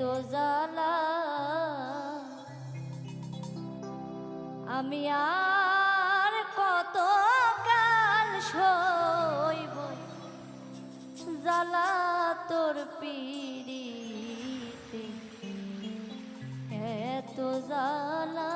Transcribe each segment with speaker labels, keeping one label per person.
Speaker 1: তো জ্বালা আমি আর কত কাল সইব জ্বালা তোর পিড়িতে এত জ্বালা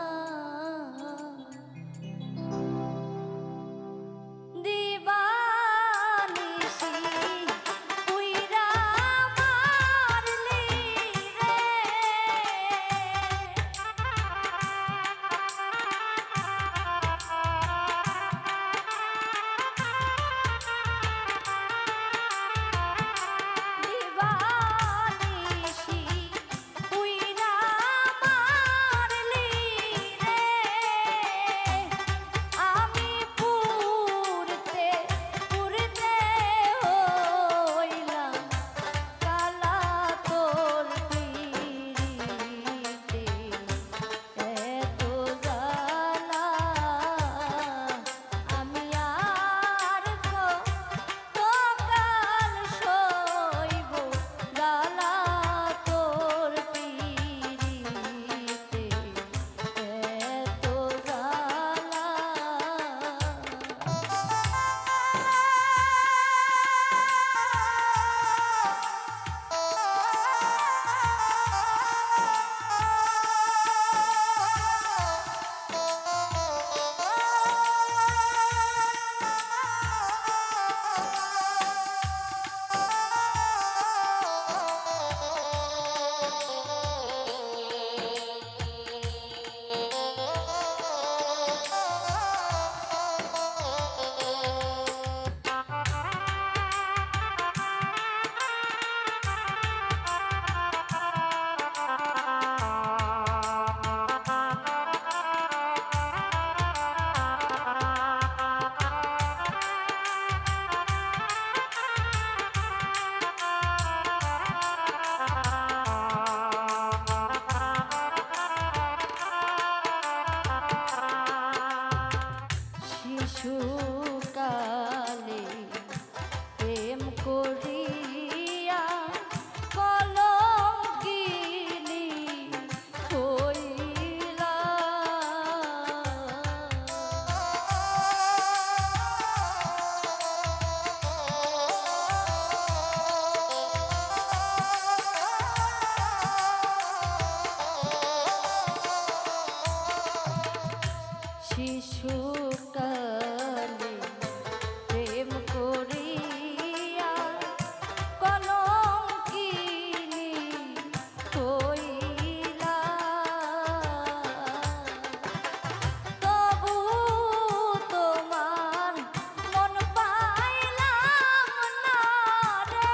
Speaker 1: শিশুকালে প্রেম করিয়া কলঙ্কিনী হইলা শিশুকালে প্রেম করিয়া কলঙ্কিনী হইলা তবু তোমার মন পাইলাম না রে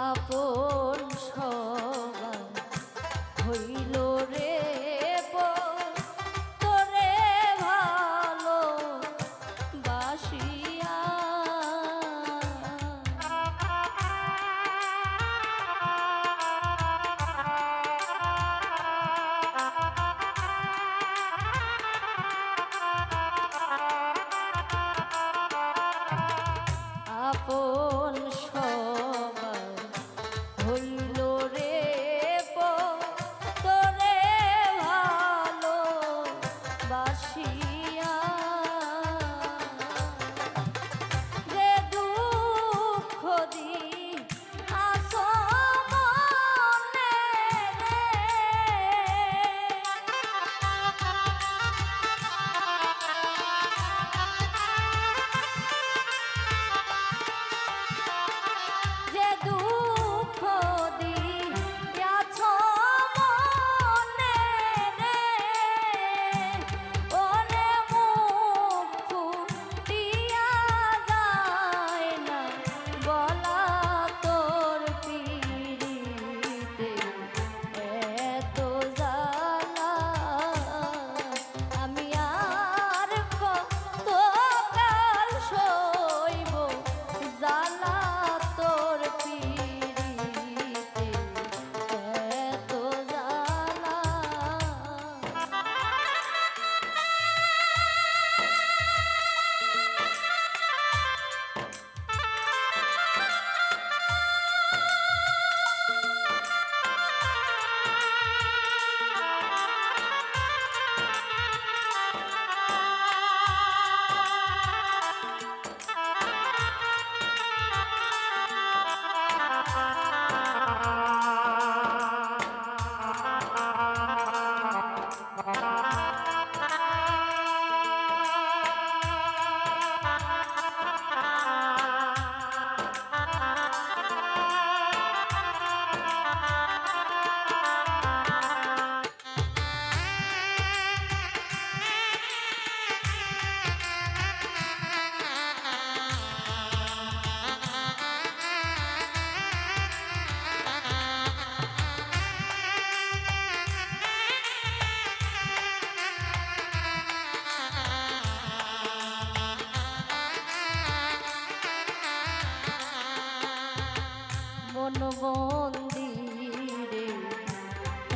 Speaker 1: আপন সবাই হইল রে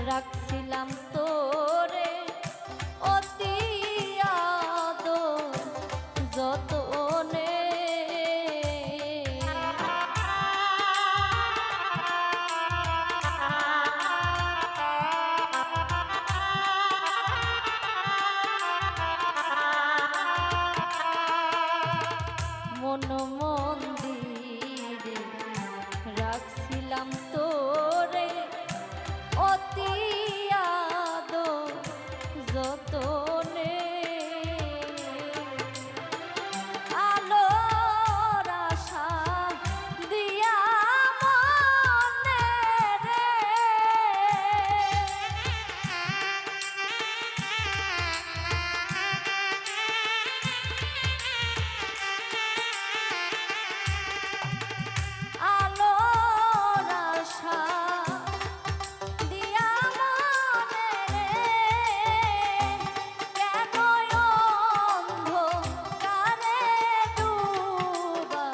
Speaker 1: রাখছিলাম তোরে অতি আদর যতনে মন মন্দিরে রাখছিলাম তোরে অতি আদর যতনে আলোর আশা দিয়া মনে রে আলোর আশা দিয়া মনে রে কেন অন্ধকারে ডুবা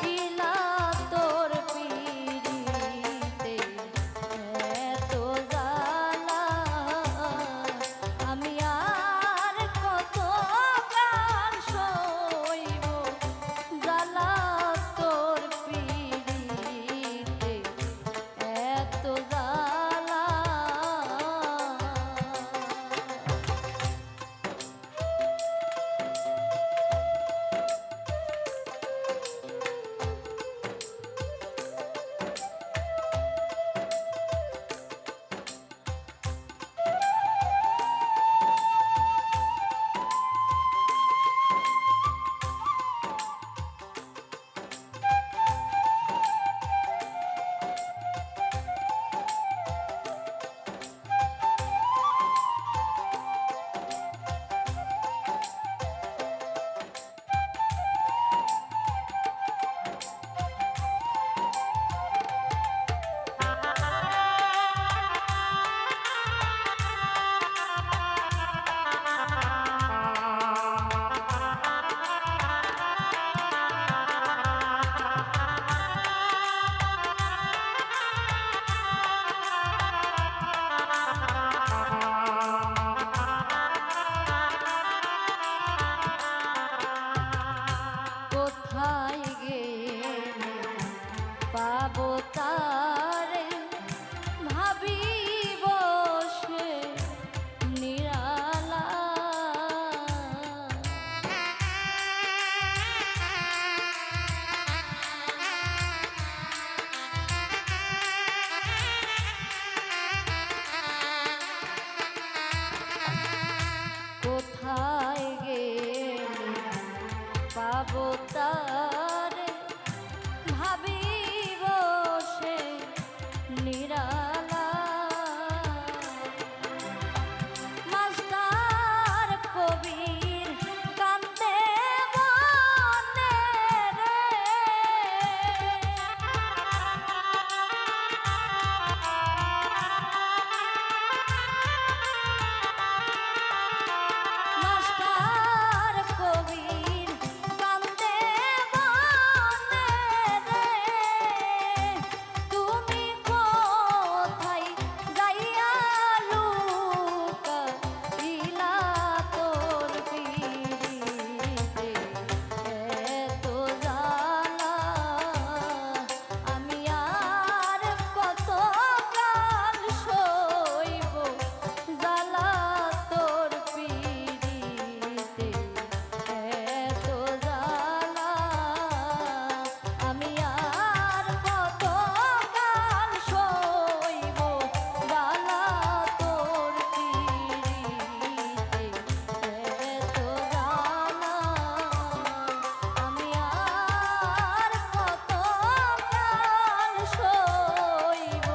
Speaker 1: দিলা তোর পিরিতে এত জ্বালা আমি আর কত কাল সইব জ্বালা তোর পিরিতে এত জ্বালা কোথায় গেলে পাবো তারে ভাবি বসে নিরালা কোথায় গেলে পাবো তারে ভাবি বসে নিরালা মাস্টার কবির কান্দে মনে রে মাস্টার কবির কান্দে মনে রে তুমি কোথায় যাইয়া লুকাইলা তোর পিরিতে এত জ্বালা আমি আর কত কাল সইব জ্বালা তোর পিরিতে এত জ্বালা আমি আর কত কাল সইব জ্বালা তোর পিরিতে এত জ্বালা আমি আর কত কাল সইব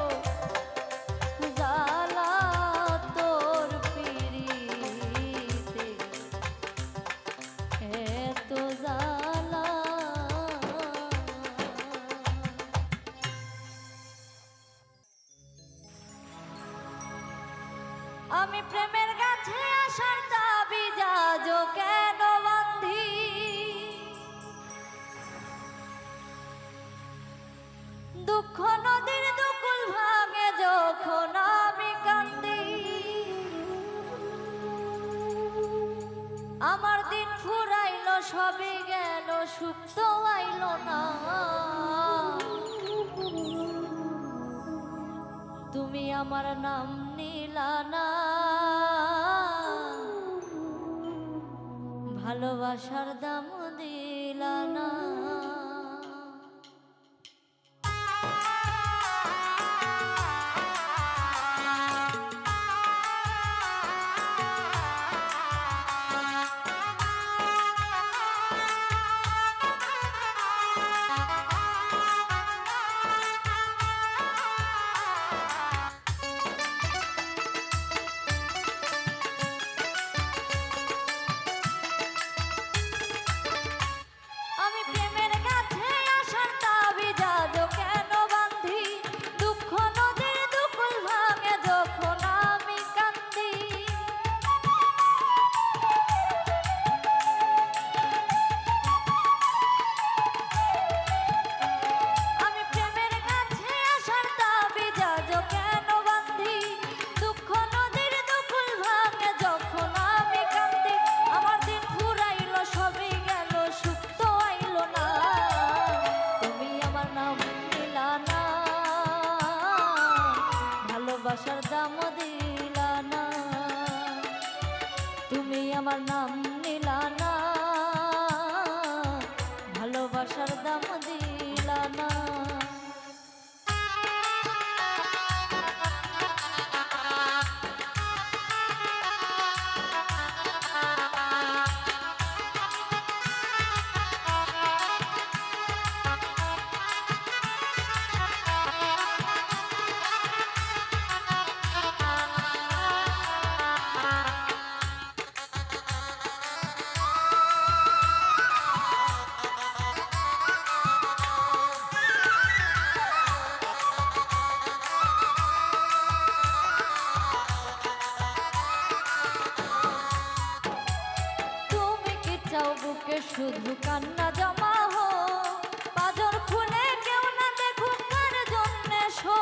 Speaker 1: জ্বালা তোর পিরিতে এত জ্বালা আমি প্রেমের কাছে আসার দাবি যাজ কেন বান্ধি দুঃখ নদীর দুকুল ভাঙে যখন আমি সবই গেল সুখ তো আইল না। তুমি আমার নাম নিলা না, ভালোবাসার দাম দিলা না। ভালোবাসার দাম দিলা না, তুমি আমার নাম নিলা না, ভালোবাসার দাম দিলা না। বুকে শুধু কান্না জমা হো, পাজর খুলে কেউ না দেখুক কার জন্যে শো।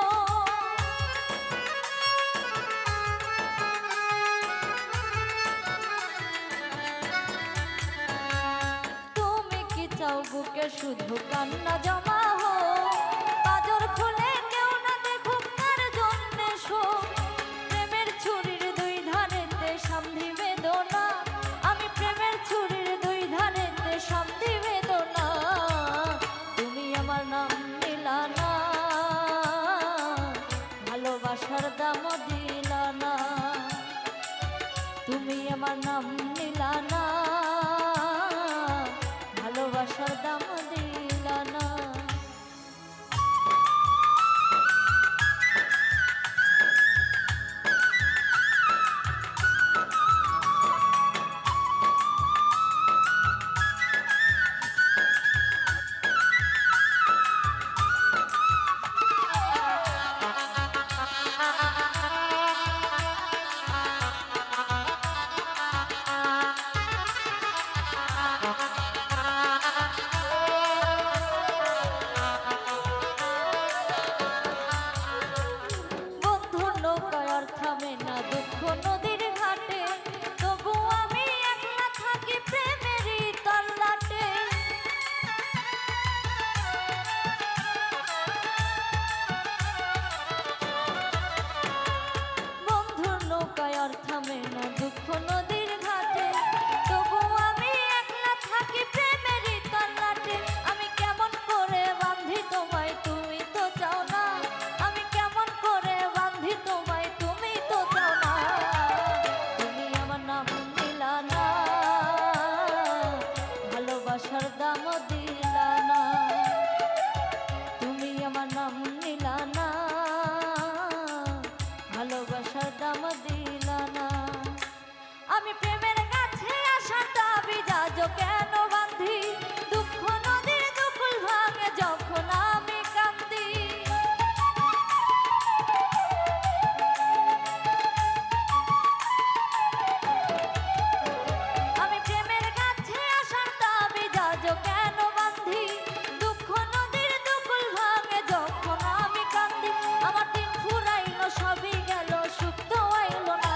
Speaker 1: তুমি কি চাও বুকে শুধু কান্না জমা হো, পাজর খুলে কেউ না দেখুক কার জন্যে শো। প্রেমের ছুরির দুই ধারেতে সামনে বেদনা, আমি প্রেমের ছুরির শান্তি বেদনা। তুমি আমার নাম নিলা না, ভালোবাসার দাম দিলা না, তুমি আমার নাম নিলা না, ভালোবাসার দাম দিলা না। থামে না দুঃখ নদীর ঘাটে, তবু আমি একলা থাকি প্রেমেরই তল্লাটে। বন্ধুর নৌকায় আর থামে না দুঃখ নদীর ঘাটে, তবু আমি একলা থাকি প্রেমেরই তল্লাটে। আমি কেমন করে বাঁধি তোমায়, তুমি তো চাও না, আমি কেমন করে বাঁধি তোমায়, তুমি তো চাও না। তুমি আমার নাম দিলা না, ভালোবাসার দাম দিলা না, তুমি আমার নাম নিলা না, ভালোবাসার দাম দিলা না। আমি প্রেমের কাছে আসার দাবি যাজো কেন বাঁধি, দুঃখ নদীর দুকুল ভাঙে যখন আমি কান্দি। আমি প্রেমের কাছে আসার দাবি যাজো কেন বাঁধি, দুঃখ নদীর দুকুল ভাঙে যখন আমি কান্দি। আমার দিন ফুরাইলো সবই গেল সুখ তো আইলো না,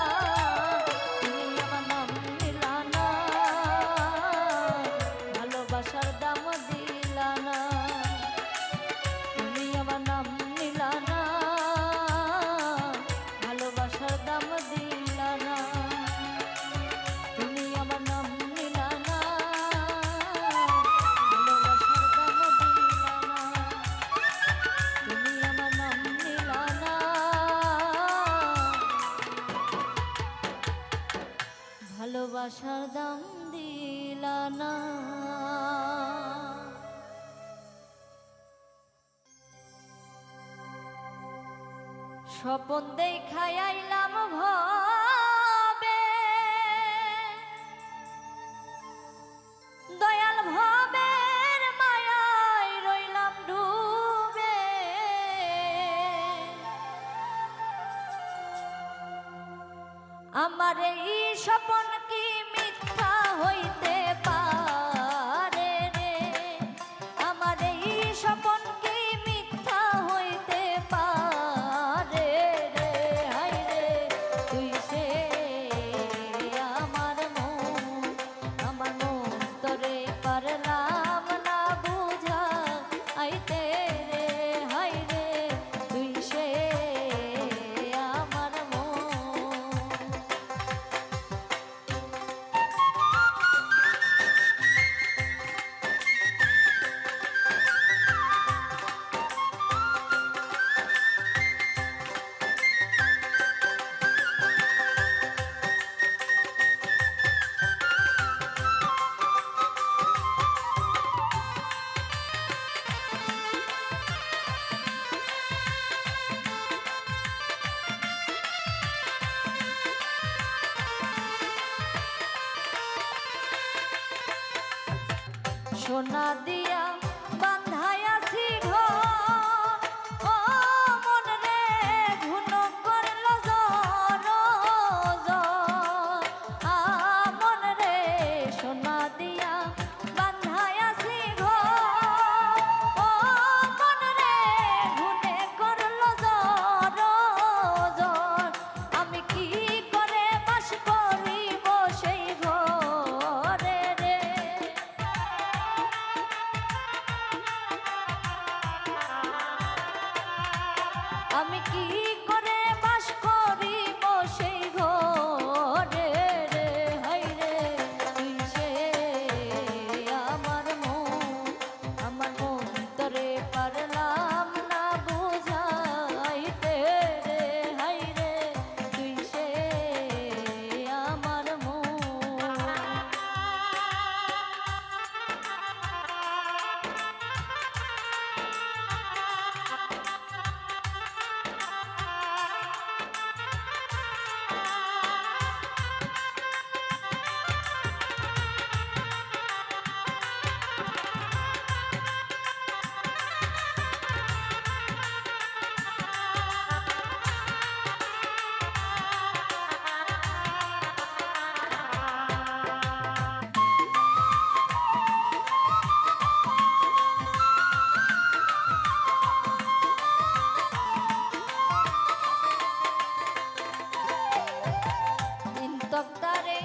Speaker 1: তুমি আমার নাম আশার দাম দিলা না। স্বপন দেখাই আইলাম ভবে, দয়াল ভবের মায়ায় রইলাম ডুবে। আমার এই স্বপন কি মিথ্যা হইতে পারে রে? আমার এই স্বপন কি মিথ্যা হইতে পারে রে? হায় রে তুই সে আমার মন তোরে পারলাম না বুঝা আইতে রে। হায় রে তুই সে আমার মন। সোনা দিয়া বান্ধাইয়াছি ঘর, ও মন রে ঘুন করল জ্বর জ্বর। মন রে সোনা দিয়া বান্ধাইয়াছি ঘর, ও মন রে ঘুনে করল জ্বর জ্বর। আমি কি করে বাস করিব সেই ঘরে রে? আমি কি করে বাস করিব সেই ঘরে রে? হায় রে তুই সে আমার মন তোরে পারলাম না বুঝাইতে রে। হায় রে তুই সে আমার মন। তক্তারে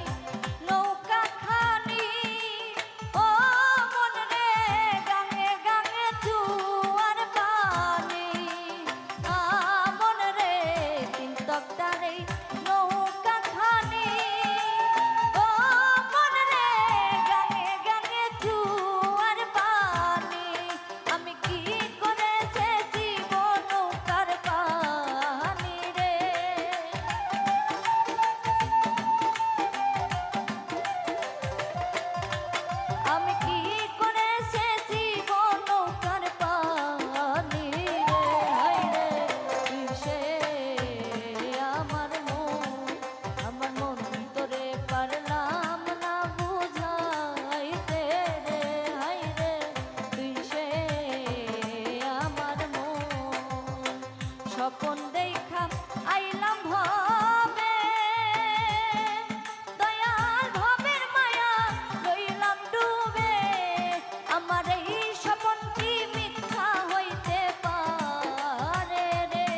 Speaker 1: নৌকা খানি, ও মন রে গাঙে গাঙে জুয়ার পানি। মন রে তিন তক্তারে নৌকা খানি, ও মন রে গাঙে গাঙে জুয়ার পানি। আমি কি করে সেচিব নৌকার পানি রে? আমি কি করে সেচিব নৌকার পানি রে? হায় রে তুই সে আমার মন তোরে পারলাম না বুঝাইতে রে। হায় রে তুই সে আমার মন। স্বপন দেখা আইলাম ভবে, দয়াল ভবের মায়া রইলাম ডুবে। আমার এই স্বপন কি মিথ্যা হইতে পারে রে?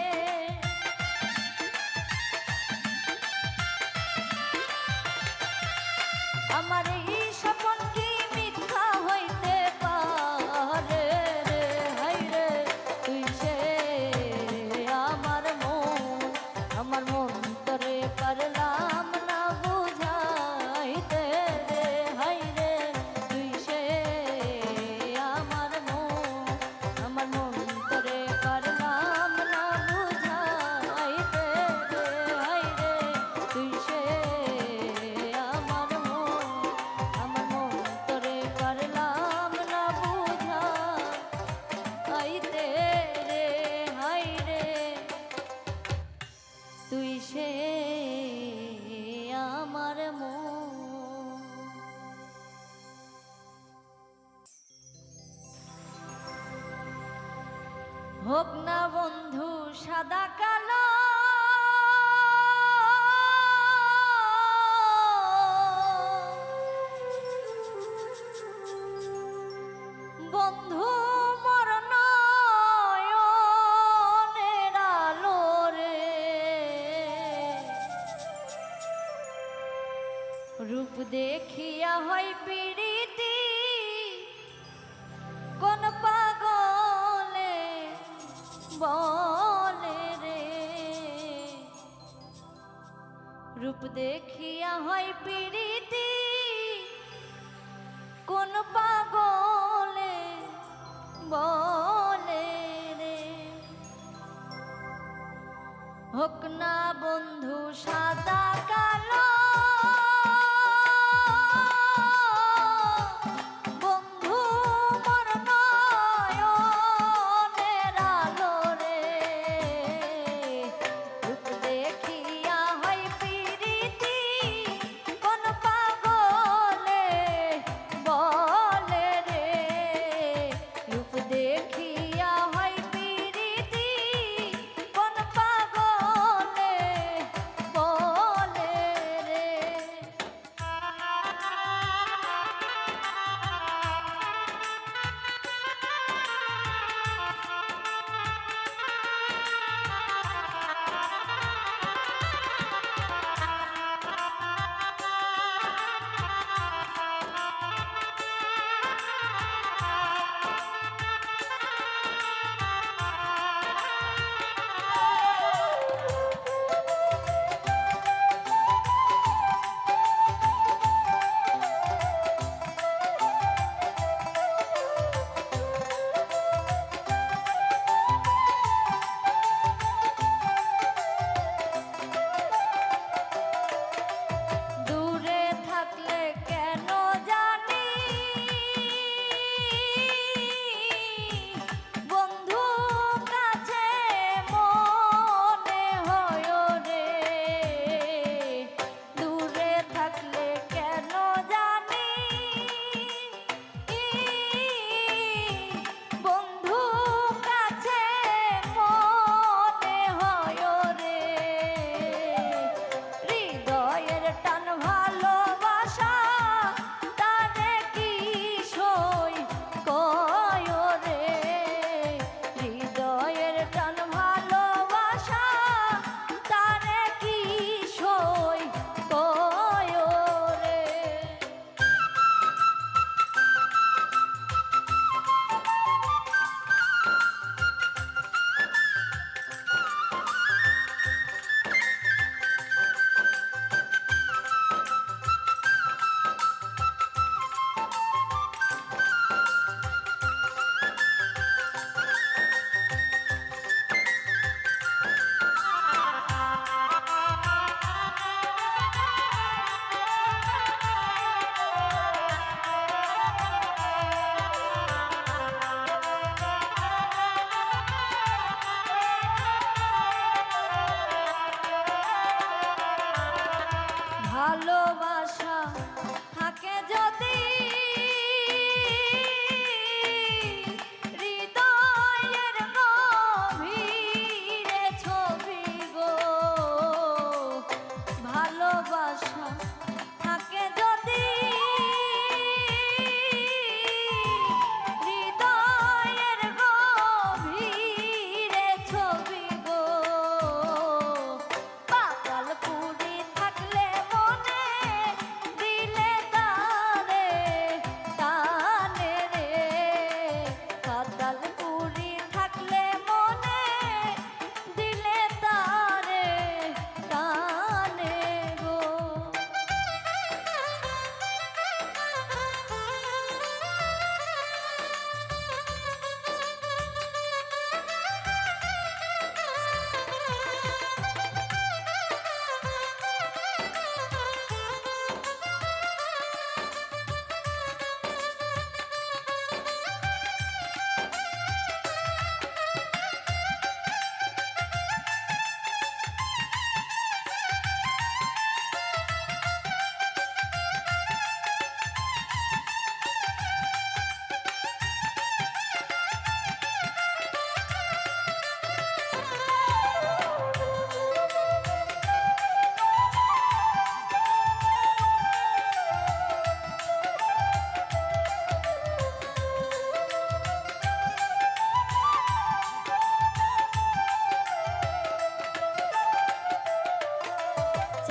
Speaker 1: আমার এই স্বপন কি মিথ্যা হইতে পারে রে? হায় রে তুই সে আমার মন তোরে পারলাম না বুঝাইতে রে। হায় রে তুই সে আমার মন তোরে পারলাম না বুঝাইতে রে। হায় রে তুই সে আমার মন। হে আমার মন। হোক না বন্ধু সাদা কালো, বন্ধু মোর নয়নের আলো রে, রূপ দেখিয়া হয় প্রীতি কোন পাগলে বলে রে, রূপ দেখিয়া হয় প্রীতি কোন পাগলে বলে রে। হোক না বন্ধু সাদা কালো, বন্ধু মোর নয়নের আলো রে, রূপ দেখিয়া হয় প্রীতি কোন পাগলে বলে রে, রূপ দেখিয়া হয় প্রীতি কোন পাগলে বলে রে। দূরে থাকলে কেন জানি বন্ধু কাছে মনে হয় রে, দূরে থাকলে কেন জানি বন্ধু কাছে মনে হয় রে, হৃদয়ের টান ভালোবাসা তারে কি সই কয় রে, হৃদয়ের টান ভালোবাসা তারে কি সই কয় রে। ভালোবাসা থাকে যদি হৃদয়ের গভীরে ছবি গো, ভালোবাসা থাকে যদি হৃদয়ের গভীরে ছবি গো, পাতাল পুরি থাকলে মনে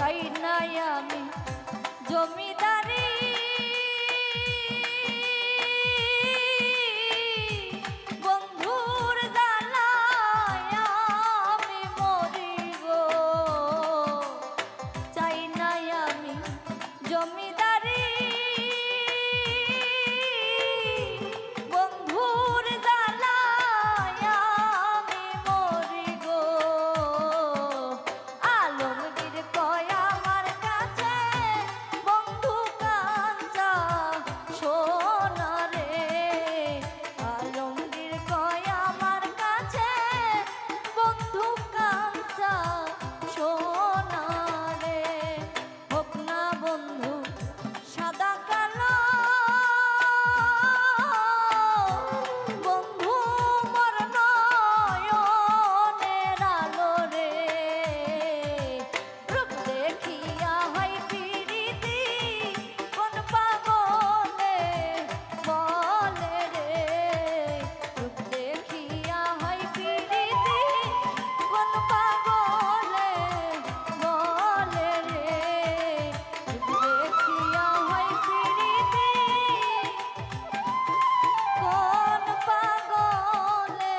Speaker 1: চাই নাই আমি জমিদারি বন্ধুর জ্বালায় আমি মরি গো চাই নাই আমি জমিদারি বন্ধুর জ্বালায় আমি মরি গো আলমগীর কয় আমার কাছে বন্ধু কাঞ্চা সোনা রে আলমগীর কয় আমার কাছে বন্ধু কাঞ্চা সোনা রে হোক না বন্ধু সাদা কালো বন্ধু মোর নয়নের আলো রে রূপ দেখিয়া হয় প্রীতি কোন পাগলে বলে রে রূপ দেখিয়া হয় প্রীতি কোন পাগলে বলে রে রূপ দেখিয়া হয় প্রীতি কোন পাগলে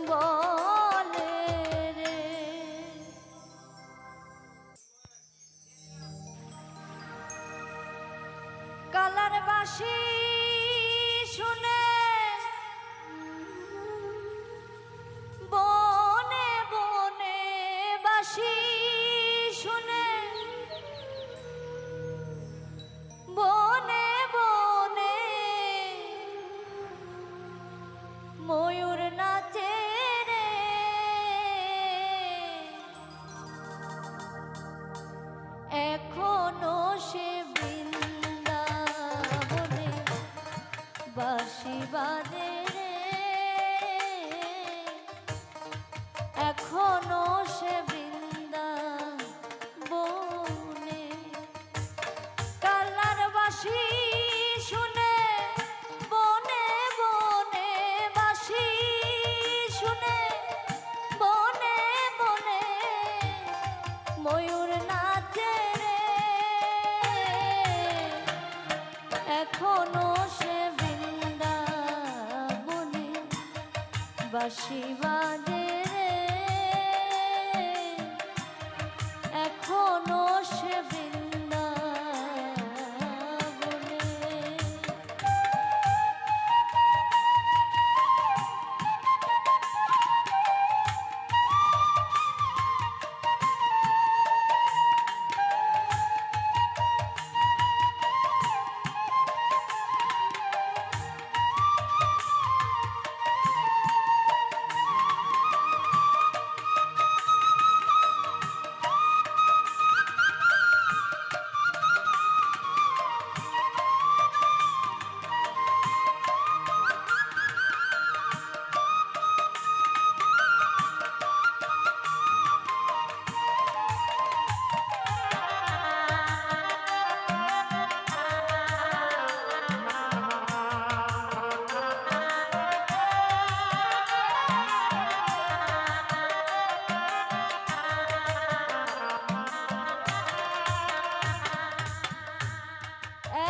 Speaker 1: বলে রে কালার বাঁশি শুনে বনে বনে বাঁশি শুনে বনে বনে ময়ূর নাচে রে এখনো সে বৃন্দাবনে বাঁশি বাজে রে এখনো সে বৃন্দাবনে কালার বাঁশি শুনে বনে বনে বাঁশি শুনে বনে বনে ময়ূর নাচে রে এখনো সে বৃন্দাবনে বাঁশি বাজে রে এখনো সে বৃন্দাবনে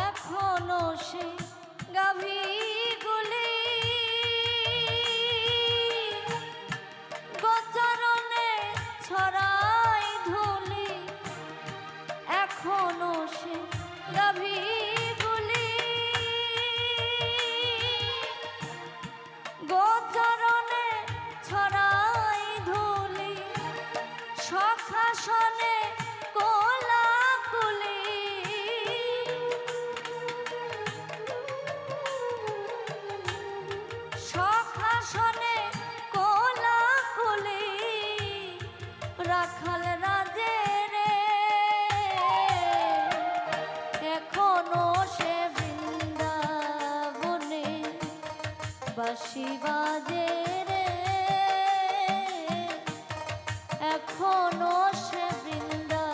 Speaker 1: এখনো সে গাভীগুলি গোচরণে ছড়াই ধুলি এখনো সে গাভীগুলি গোচরণে ছড়াই ধুলি সখাসনে কোলাকুলি সখাসনে কোলাকুলি রাখাল রাজে রে এখনো সে বৃন্দাবনে বাঁশি বাজে রে এখনো সে বৃন্দাবনে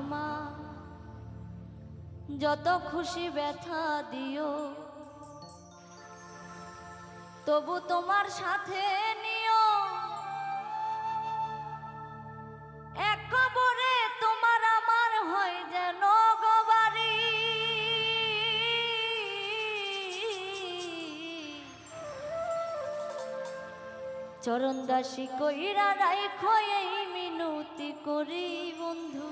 Speaker 1: আমার যত খুশি ব্যথা দিও তবু তোমার সাথে নিও এক কবরে তোমার আমার হয় যেন গবারি চরণ দাসী কইরা রাইখো এই মিনতি করি বন্ধু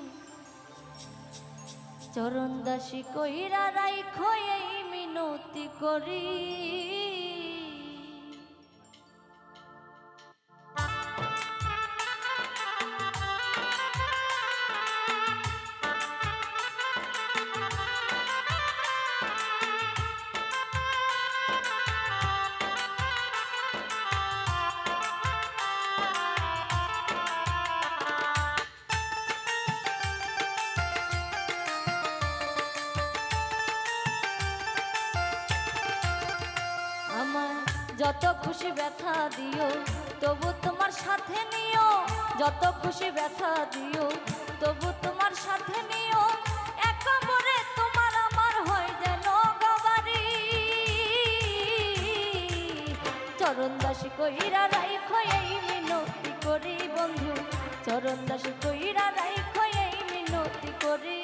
Speaker 1: চরণ দাসী কইরা রাইখো এই মিনতি করি যত খুশি ব্যথা দিও তবু তোমার সাথে নিও যত খুশি ব্যথা দিও তবু তোমার সাথে নিও এক কবরে তোমার আমার হয় যেন গবারি চরণ দাসী কইরা রাইখো এই মিনতি করি বন্ধু চরণ দাসী কইরা রাইখো এই মিনতি করি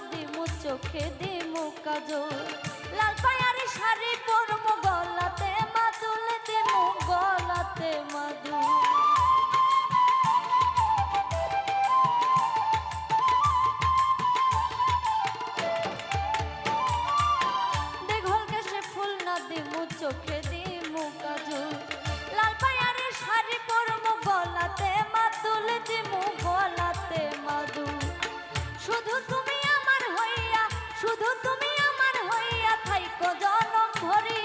Speaker 1: দিমু চোখে দিমু কাজল লাল পায়ারি শাড়ি পরমু গলাতে মাদুল দিমু গলাতে মাদুল দেখল কেসে ফুল না দিমু চোখে দিমু কাজল লাল পায়ারি শাড়ি পরমু গলাতে মাদুল দিমু গলাতে মাদুল শুধু তুমি শুধু তুমি আমার হইয়া থাইকো জনম ভরি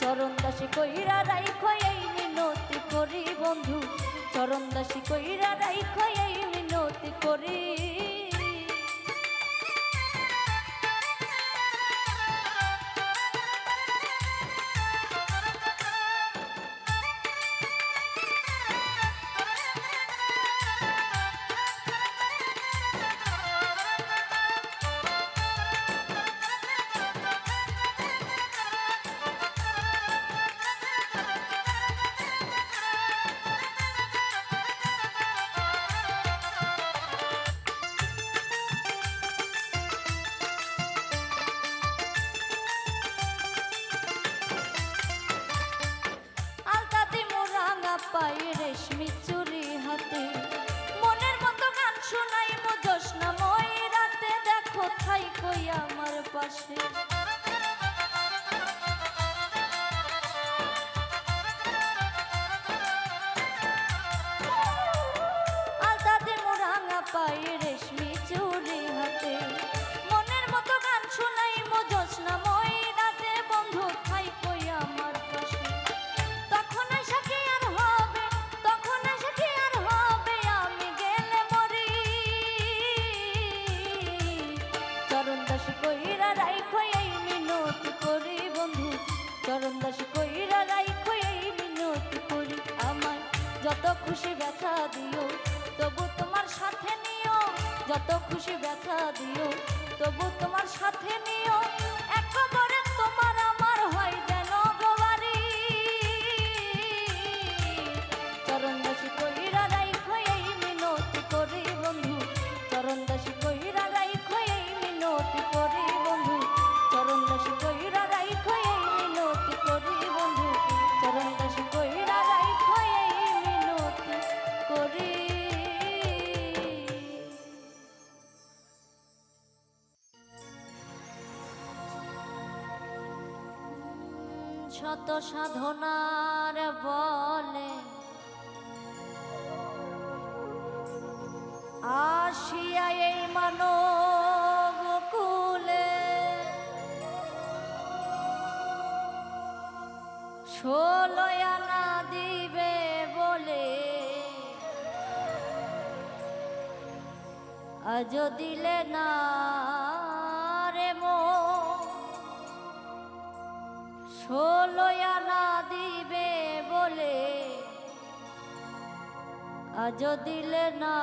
Speaker 1: চরণ দাসী কইরা রাইখো এই মিনতি করি বন্ধু চরণ দাসী কইরা রাইখো এই মিনতি করি পায়ে রেশমি চুরি হাতে মনের মতো গান শোনাই মো জোৎস্নাময় রাতে দেখো থাই কই আমার পাশে আলতা দিমু রাঙা পায়ে রেশমি চুরি হাতে মনের মতো গান শোনাই মো জোৎস্নাময় রাতে বন্ধু থাই কই আমার পাশে তখন আশা কি আর হবে তখন আশা কি আর হবে আমি গেলে মরি চরণ দাসী কইরা রাইখো এই মিনতি করি বন্ধু চরণ দাসী কইরা রাইখো এই মিনতি করি আমার যত খুশি ব্যথা দিও তবু তোমার সাথে নিও যত খুশি ব্যথা দিও তবু তোমার সাথে নিও এক কবরে তোমার আমার হয় যেন গবারি চরণ দাসী কইরা রাইখো এই মিনতি করি বন্ধু চরণ দাসী কইরা রাইখো এই মিনতি করি বন্ধু চরণ দাসী কইরা রাইখো এই মিনতি করি বন্ধু চরণ দাসী কইরা রাইখো এই মিনতি করি শত সাধনার বলে আসিয়া এই মানব কুলে ষোলো আনা দিবে বলে আজ দিলে না রে মন ষোলো আনা দিবে বলে আজ দিলে না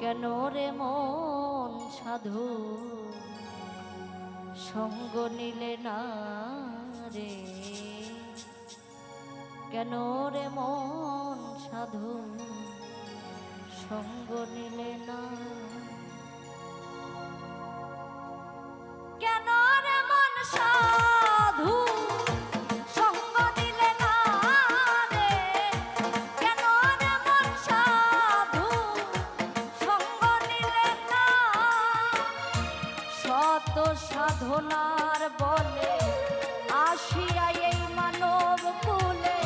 Speaker 1: কেন রে মন সাধু সঙ্গ নিলে না রে কেন রে মন সাধু সঙ্গ নিলে না কেন রে মন সাধু সঙ্গ নিলে না রে কেন রে মন সাধু সঙ্গ নিলে না শত সাধনার বলে আসিয়া এই মানব কুলে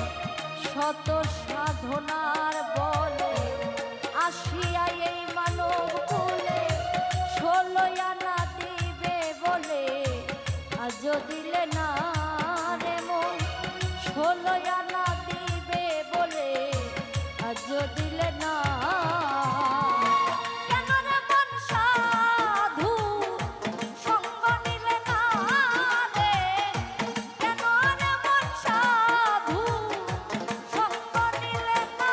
Speaker 1: শত সাধনার বলে আসিয়া এই মানব কুলে ষোলো আনা দিবে বলে আজ দিলে না রে মন ষোলো আনা দিবে বলে আজ দিলে না কেন রে মন সাধু সঙ্গ নিলে না রে কেন রে মন সাধু সঙ্গ নিলে না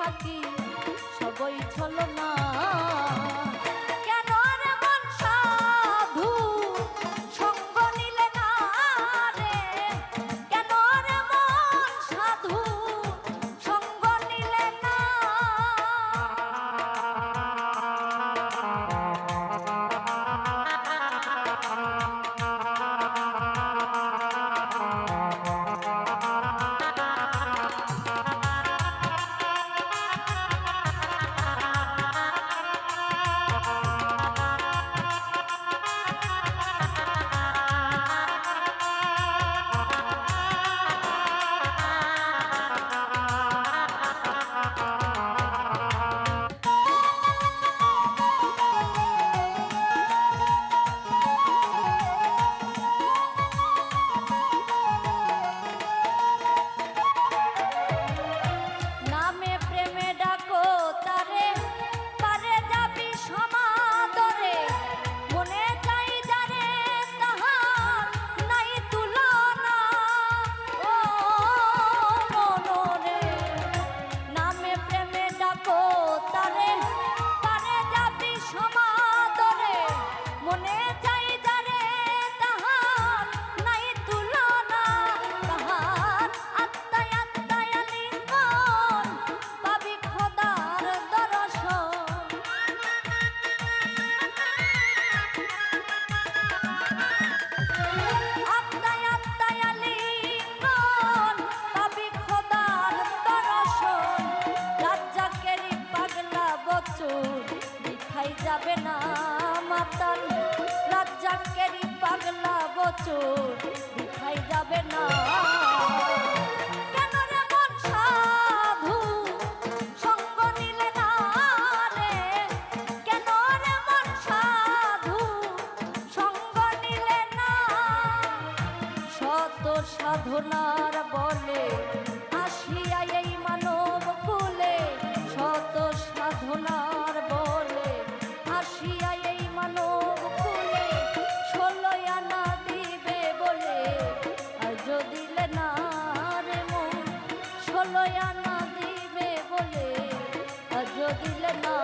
Speaker 1: নাকি সবই ছলনা। কেন রে মন সাধু সঙ্গ নিলে না রে, কেন রে মন সাধু সঙ্গ নিলে না। নামে প্রেমে ডাকো তারে, পারে যাবি সমাদরে, মনে চাই যারে তাহার নাই তুলনা। ও মনরে নামে প্রেমে ডাকো তারে, পারে যাবি সমাদরে, মনে চাই যারে তাহার নাই তুলনা। তাহার আত্মায় আত্মায় লিঙ্গন পাবি খোদার দর্শন। আত্মায় আত্মায় লিঙ্গন পাবি খোদার দর্শন। রাজ্জাকেরই পাগলা বচন বৃথাই যাবে না মাতাল, রাজ্জাকেরই পাগলা বচন বৃথাই যাবে না। কেন রে মন সাধু সঙ্গ নিলে না রে, কেন রে মন সাধু সঙ্গ নিলে না। শত সাধনার বলে আসিয়া এই মানব কুলে, শত সাধনার বলে আসিয়া এই মানব কুলে, 16 আনা দিবে বলে আজ দিলে না রে মন, 16 আনা দিবে বলে আজ দিলে না।